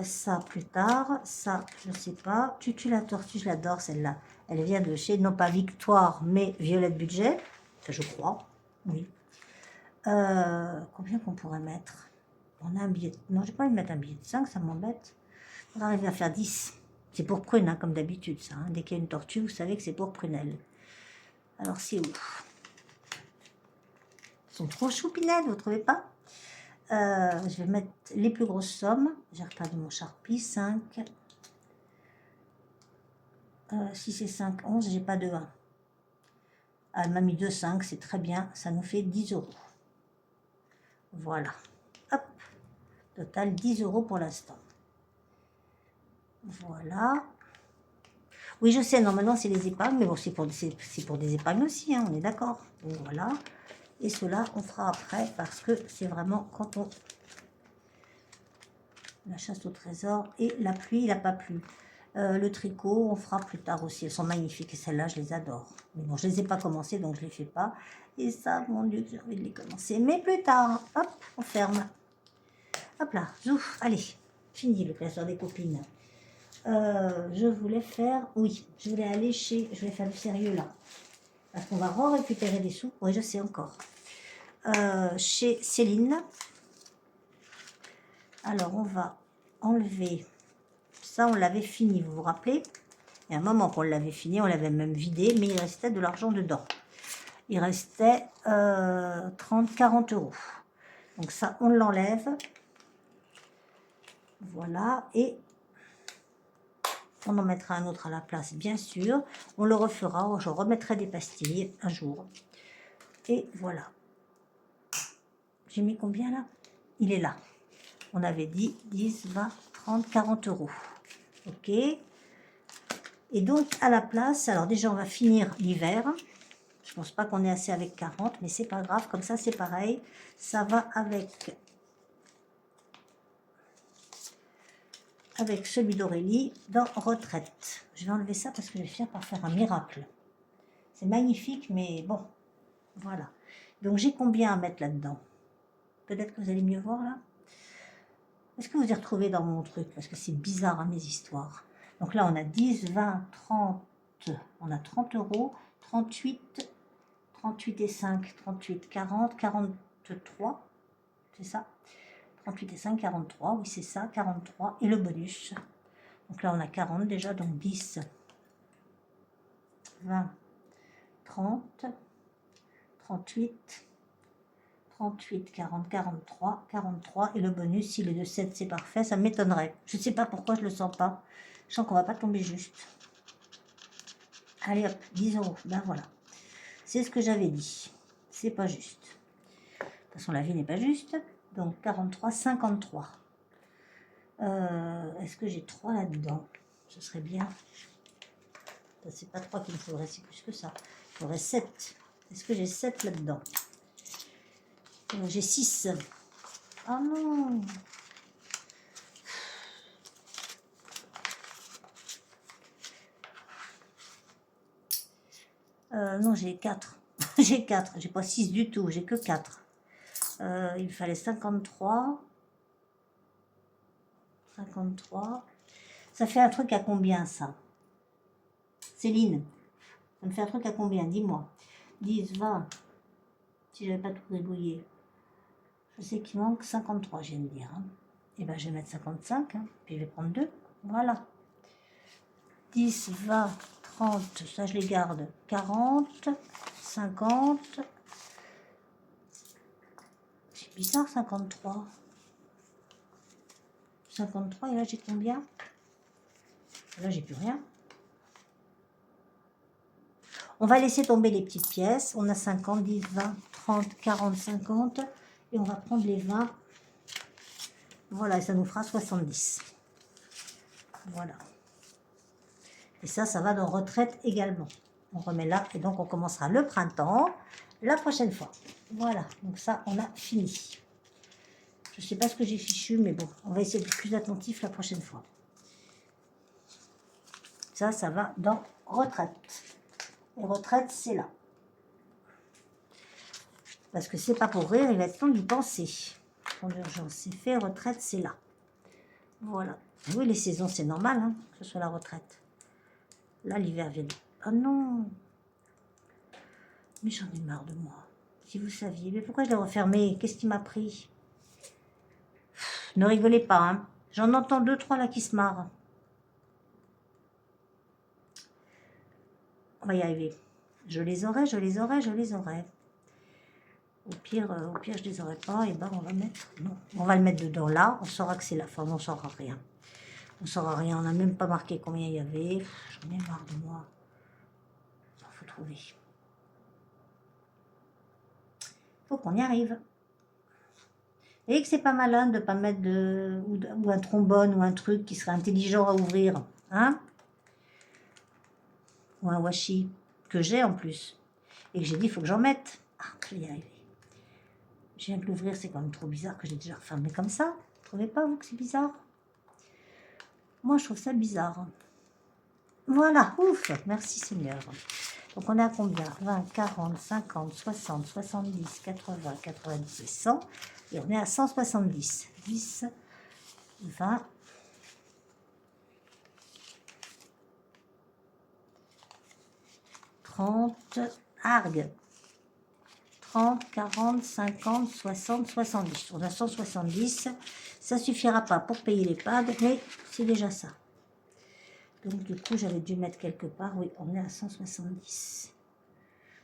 A: Ça, plus tard. Ça, je ne sais pas. Tutu la tortue, je l'adore, celle-là. Elle vient de chez, non pas Victoire, mais Violette Budget. Je crois. Oui. Combien qu'on pourrait mettre? On a un billet. Non, j'ai pas envie de mettre un billet de 5, ça m'embête. On va arriver à faire 10. C'est pour prune, hein, comme d'habitude, ça. Hein. Dès qu'il y a une tortue, vous savez que c'est pour prunelle. Alors, c'est où? Ils sont trop choupinelles, vous ne trouvez pas? Je vais mettre les plus grosses sommes. J'ai reperdu mon Sharpie. 5, 6 et 5, 11. J'ai pas de 1. Elle m'a mis 2, 5. C'est très bien. Ça nous fait 10 €. Voilà. Hop. Total 10 € pour l'instant. Voilà. Oui, je sais, normalement, c'est les épingles. Mais bon, c'est pour des épingles aussi. Hein, on est d'accord. Donc, voilà. Et cela, on fera après parce que c'est vraiment quand on... La chasse au trésor et la pluie, il n'a pas plu. Le tricot, on fera plus tard aussi. Elles sont magnifiques et celles-là, je les adore. Mais bon, je ne les ai pas commencées, donc je ne les fais pas. Et ça, mon Dieu, j'ai envie de les commencer. Mais plus tard, hop, on ferme. Hop là, zouf, allez, fini le classeur des copines. Je voulais faire, oui, je voulais aller chez, je vais faire du sérieux là. Parce qu'on va récupérer des sous. Oui, je sais encore. Chez Céline. Alors, on va enlever... Ça, on l'avait fini, vous vous rappelez? Il y a un moment qu'on l'avait fini, on l'avait même vidé, mais il restait de l'argent dedans. Il restait 30, 40 €. Donc ça, on l'enlève. Voilà, et on en mettra un autre à la place, bien sûr. On le refera, je remettrai des pastilles un jour. Et voilà. J'ai mis combien là? Il est là. On avait dit 10, 20, 30, 40 €. Ok. Et donc, à la place, alors déjà, on va finir l'hiver. Je pense pas qu'on ait assez avec 40, mais c'est pas grave. Comme ça, c'est pareil. Ça va avec celui d'Aurélie dans Retraite. Je vais enlever ça parce que je vais finir par faire un miracle. C'est magnifique, mais bon, voilà. Donc, j'ai combien à mettre là-dedans? Peut-être que vous allez mieux voir, là. Est-ce que vous y retrouvez dans mon truc? Parce que c'est bizarre, hein, mes histoires. Donc là, on a 10, 20, 30. On a 30 €, 38, 38 et 5, 38, 40, 43. C'est ça? 38 et 5, 43. Oui, c'est ça, 43. Et le bonus. Donc là, on a 40 déjà, donc 10, 20, 30, 38, 38, 40, 43, 43. Et le bonus, s'il est de 7, c'est parfait. Ça m'étonnerait. Je ne sais pas pourquoi je ne le sens pas. Je sens qu'on ne va pas tomber juste. Allez hop, 10 €. Ben voilà. C'est ce que j'avais dit. C'est pas juste. De toute façon, la vie n'est pas juste. Donc 43, 53. Est-ce que j'ai 3 là-dedans? Ce serait bien. C'est pas 3 qu'il me faudrait, c'est plus que ça. Il faudrait 7. Est-ce que j'ai 7 là-dedans? J'ai 6. Ah non! Non, j'ai 4. J'ai 4. J'ai pas 6 du tout. J'ai que 4. Il me fallait 53. 53. Ça fait un truc à combien, ça? Céline, ça me fait un truc à combien? Dis-moi. 10, 20. Si j'avais pas tout gribouillé. Je sais qu'il manque 53, je viens de dire. Hein. Et ben, je vais mettre 55. Hein, puis je vais prendre 2. Voilà. 10, 20, 30. Ça, je les garde. 40, 50. C'est bizarre, 53. 53, et là, j'ai combien? Là, j'ai plus rien. On va laisser tomber les petites pièces. On a 50, 10, 20, 30, 40, 50. Et on va prendre les 20. Voilà, et ça nous fera 70. Voilà. Et ça va dans Retraite également. On remet là, et donc on commencera le printemps la prochaine fois. Voilà, donc ça, on a fini. Je ne sais pas ce que j'ai fichu, mais bon, on va essayer d'être plus attentif la prochaine fois. Ça va dans Retraite. Et Retraite, c'est là. Parce que c'est pas pour rire, il va être temps d'y penser. En urgence, c'est fait, Retraite, c'est là. Voilà. Et oui, les saisons, c'est normal, hein, que ce soit la retraite. Là, l'hiver vient. Oh non! Mais j'en ai marre de moi. Si vous saviez. Mais pourquoi je l'ai refermé? Qu'est-ce qui m'a pris? Ne rigolez pas, hein. J'en entends 2, 3 là qui se marrent. On va y arriver. Je les aurai, je les aurai, je les aurai. Au pire, je les aurai pas. Et ben, on va mettre... Non, on va le mettre dedans là. On saura que c'est la fin. On saura rien. On saura rien. On n'a même pas marqué combien il y avait. J'en ai marre de moi. Il faut trouver. Faut qu'on y arrive. Et que c'est pas malin de pas mettre ou un trombone ou un truc qui serait intelligent à ouvrir. Hein? Ou un washi. Que j'ai en plus. Et que j'ai dit, il faut que j'en mette. Ah, je vais y arriver. Je viens de l'ouvrir, c'est quand même trop bizarre que j'ai déjà refermé comme ça. Vous trouvez pas, vous, que c'est bizarre? Moi, je trouve ça bizarre. Voilà, ouf, merci Seigneur. Donc, on est à combien? 20, 40, 50, 60, 70, 80, 90 et 100. Et on est à 170. 10, 20, 30, argue. 30, 40, 50, 60, 70. On a 170. Ça suffira pas pour payer les pads, mais c'est déjà ça. Donc, du coup, j'avais dû mettre quelque part. Oui, on est à 170.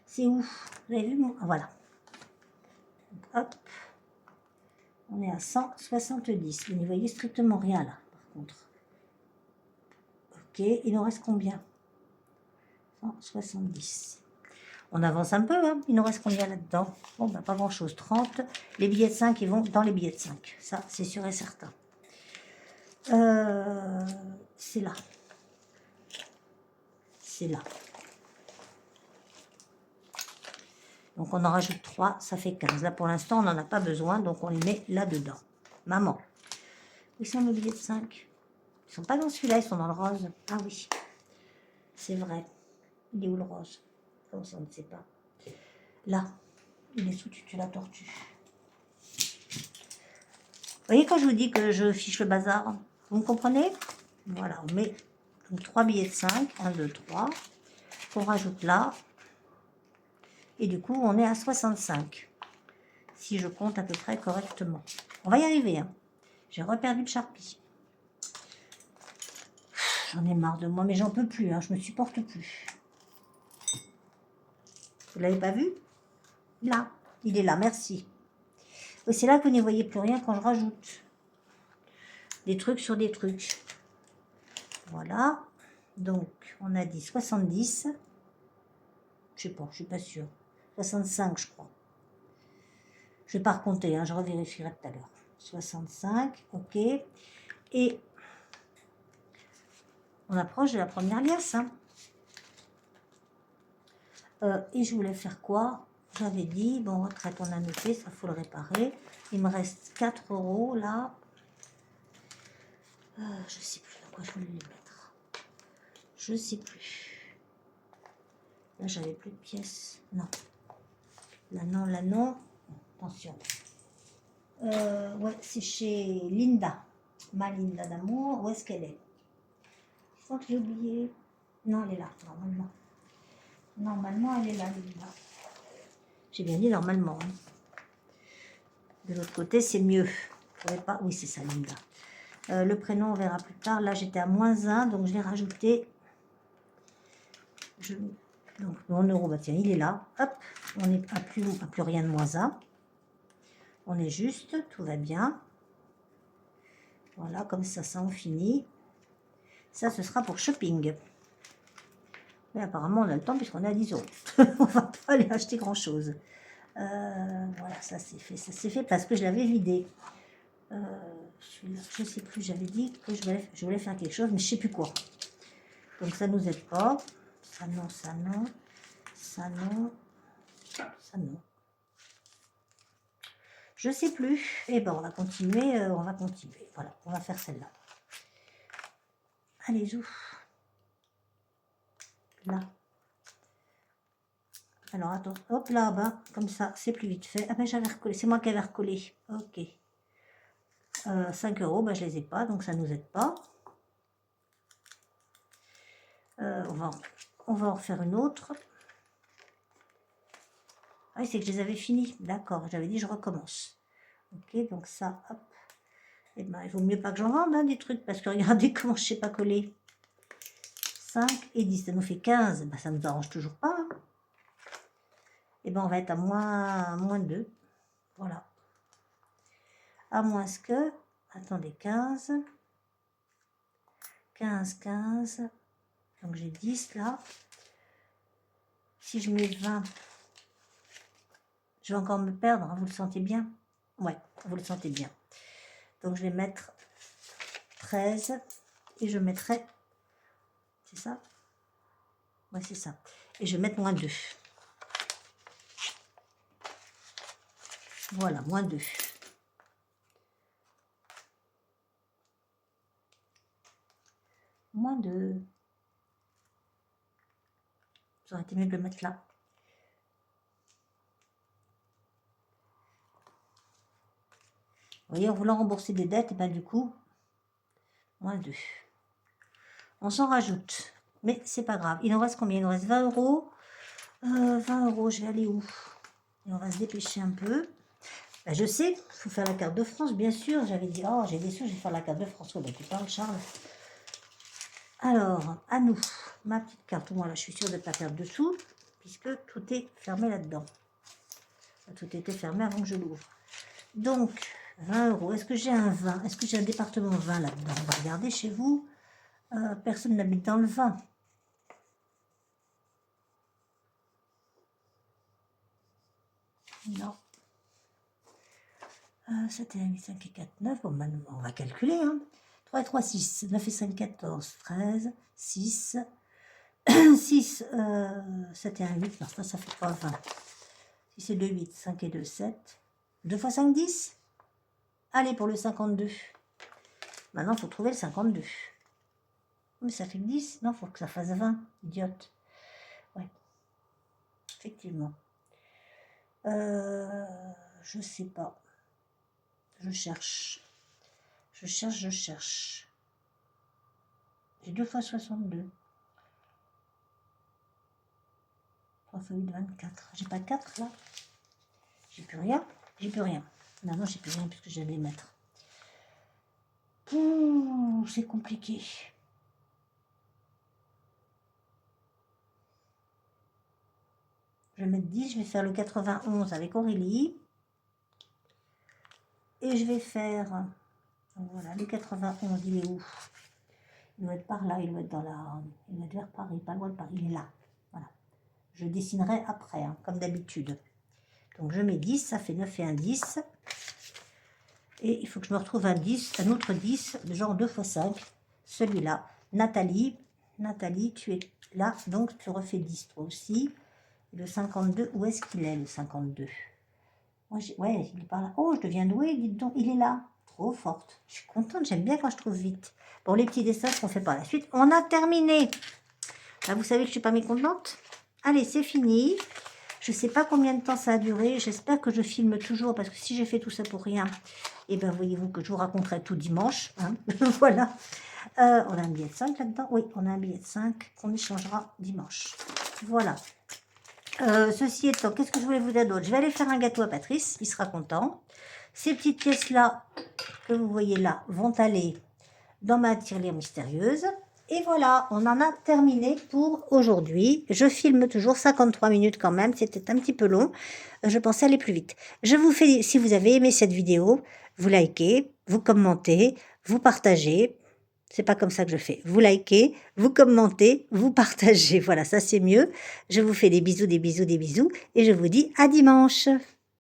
A: C'est où? Vous avez vu mon... Ah, voilà. Donc, hop. On est à 170. Vous n'y voyez strictement rien là, par contre. Ok, il nous reste combien? 170. On avance un peu, hein. Il nous reste combien là-dedans? Bon, bah, pas grand-chose. 30. Les billets de 5, ils vont dans les billets de 5. Ça, c'est sûr et certain. C'est là. C'est là. Donc, on en rajoute 3, ça fait 15. Là, pour l'instant, on n'en a pas besoin, donc on les met là-dedans. Maman. Où sont nos billets de 5? Ils sont pas dans celui-là, ils sont dans le rose. Ah oui, c'est vrai. Il est où le rose? Comme ça, on ne sait pas. Là, il est sous tutu la tortue. Vous voyez quand je vous dis que je fiche le bazar? Vous me comprenez? Voilà, on met donc 3 billets de 5. 1, 2, 3. On rajoute là. Et du coup, on est à 65. Si je compte à peu près correctement. On va y arriver. Hein. J'ai reperdu le Sharpie. J'en ai marre de moi, mais j'en peux plus. Hein. Je me supporte plus. Vous l'avez pas vu? Là. Il est là, merci. Et c'est là que vous n'y voyez plus rien quand je rajoute. Des trucs sur des trucs. Voilà. Donc, on a dit 70. Je sais pas, je suis pas sûre. 65, je crois. Je vais pas recompter, hein, je revérifierai tout à l'heure. 65, ok. Et on approche de la première liasse. Hein. Et je voulais faire quoi? J'avais dit, bon, retraite, on a noté, ça faut le réparer. Il me reste 4 € là. Je sais plus dans quoi je voulais les mettre. Je sais plus. Là, j'avais plus de pièces. Non. Là, non, là, non. Attention. Ouais, c'est chez Linda. Ma Linda d'amour. Où est-ce qu'elle est? Je crois que j'ai oublié. Non, elle est là, normalement. Normalement, elle est là, Linda. J'ai bien dit normalement. Hein. De l'autre côté, c'est mieux. Pas... Oui, c'est ça, Linda. Le prénom, on verra plus tard. Là, j'étais à -1, donc je l'ai rajouté. Donc, mon euro, bah tiens, il est là. Hop, on n'est à plus rien de -1. On est juste, tout va bien. Voilà, comme ça, ça on finit. Ça, ce sera pour shopping. Mais apparemment, on a le temps puisqu'on est à 10 €. On va pas aller acheter grand-chose. Voilà, ça c'est fait. Ça c'est fait parce que je l'avais vidé. Je sais plus, j'avais dit que je voulais faire quelque chose, mais je sais plus quoi. Donc, ça nous aide pas. Ça non, ça non. Ça non. Ça non. Je sais plus. Eh ben, on va continuer. Voilà, on va faire celle-là. Allez, joue. Là. Alors, attends. Hop, là, bas. Comme ça, c'est plus vite fait. Ah ben, j'avais recollé. C'est moi qui avais recollé. Ok. 5 €, ben, je les ai pas, donc ça nous aide pas. On va en refaire une autre. Ah oui, c'est que je les avais finis. D'accord, j'avais dit je recommence. Ok, donc ça, hop. Et ben, il vaut mieux pas que j'en vende hein, des trucs, parce que regardez comment je sais pas coller. 5 et 10. Ça nous fait 15. Ben, ça ne nous arrange toujours pas. Hein. Et ben on va être à moins 2. Voilà. À moins que... Attendez, 15. 15. Donc j'ai 10 là. Si je mets 20, je vais encore me perdre. Hein, vous le sentez bien? Ouais, vous le sentez bien. Donc je vais mettre 13. Et je mettrai... C'est ça? Ouais, c'est ça. Et je vais mettre moins 2. Voilà, moins 2. Moins 2. Ça aurait été mieux de le mettre là. Vous voyez, en voulant rembourser des dettes, et ben du coup, moins 2. On s'en rajoute. Mais c'est pas grave. Il en reste combien? Il en reste 20 euros. 20 euros, je vais aller où? Et on va se dépêcher un peu. Ben, je sais, il faut faire la carte de France, bien sûr. J'avais dit, oh, j'ai des sous, je vais faire la carte de France. Oh, ben, tu parles, Charles. Alors, à nous, ma petite carte. Moi, là, je suis sûre de ne pas perdre dessous, puisque tout est fermé là-dedans. Tout était fermé avant que je l'ouvre. Donc, 20 euros. Est-ce que j'ai un 20? Est-ce que j'ai un département 20 là-dedans? On va regarder chez vous. Personne n'habite dans le 20. Non. 7 et 1, 8, 5 et 4, 9. Bon, ben, on va calculer. Hein. 3 et 3, 6. 9 et 5, 14. 13. 6. 6. 7 et 1, 8. Non, ça fait pas 20. 6 et 2, 8. 5 et 2, 7. 2 fois 5, 10. Allez, pour le 52. Maintenant, il faut trouver le 52. Mais ça fait 10. Non, il faut que ça fasse 20. Idiote. Ouais. Effectivement. Je sais pas. Je cherche. Je cherche. J'ai 2 fois 62. 3 fois 8, 24. J'ai pas 4 là. J'ai plus rien. J'ai plus rien. Non, j'ai plus rien puisque j'allais les mettre. C'est compliqué. Je vais mettre 10. Je vais faire le 91 avec Aurélie. Et je vais faire... Voilà, le 91, il est où? Il doit être par là, il doit être dans la... Il doit être vers Paris, pas loin de Paris. Il est là. Voilà. Je dessinerai après, hein, comme d'habitude. Donc je mets 10, ça fait 9 et 1, 10. Et il faut que je me retrouve un 10, un autre 10, genre 2 fois 5. Celui-là. Nathalie, tu es là, donc tu refais 10 toi aussi. Le 52, où est-ce qu'il est le 52? Moi, ouais, il est par là. Oh, je deviens douée, dites donc, il est là. Trop forte. Je suis contente, j'aime bien quand je trouve vite. Bon, les petits dessins qu'on fait par la suite. On a terminé. Là, vous savez que je ne suis pas mécontente. Allez, c'est fini. Je ne sais pas combien de temps ça a duré. J'espère que je filme toujours, parce que si j'ai fait tout ça pour rien, et bien, voyez-vous que je vous raconterai tout dimanche. Hein. Voilà. On a un billet de 5 là-dedans. Oui, on a un billet de 5 qu'on échangera dimanche. Voilà. Ceci étant, qu'est-ce que je voulais vous dire d'autre? Je vais aller faire un gâteau à Patrice, il sera content. Ces petites pièces-là, que vous voyez là, vont aller dans ma tirelire mystérieuse. Et voilà, on en a terminé pour aujourd'hui. Je filme toujours 53 minutes quand même, c'était un petit peu long. Je pensais aller plus vite. Je vous fais, si vous avez aimé cette vidéo, vous likez, vous commentez, vous partagez. C'est pas comme ça que je fais. Vous likez, vous commentez, vous partagez. Voilà, ça c'est mieux. Je vous fais des bisous, des bisous, des bisous. Et je vous dis à dimanche.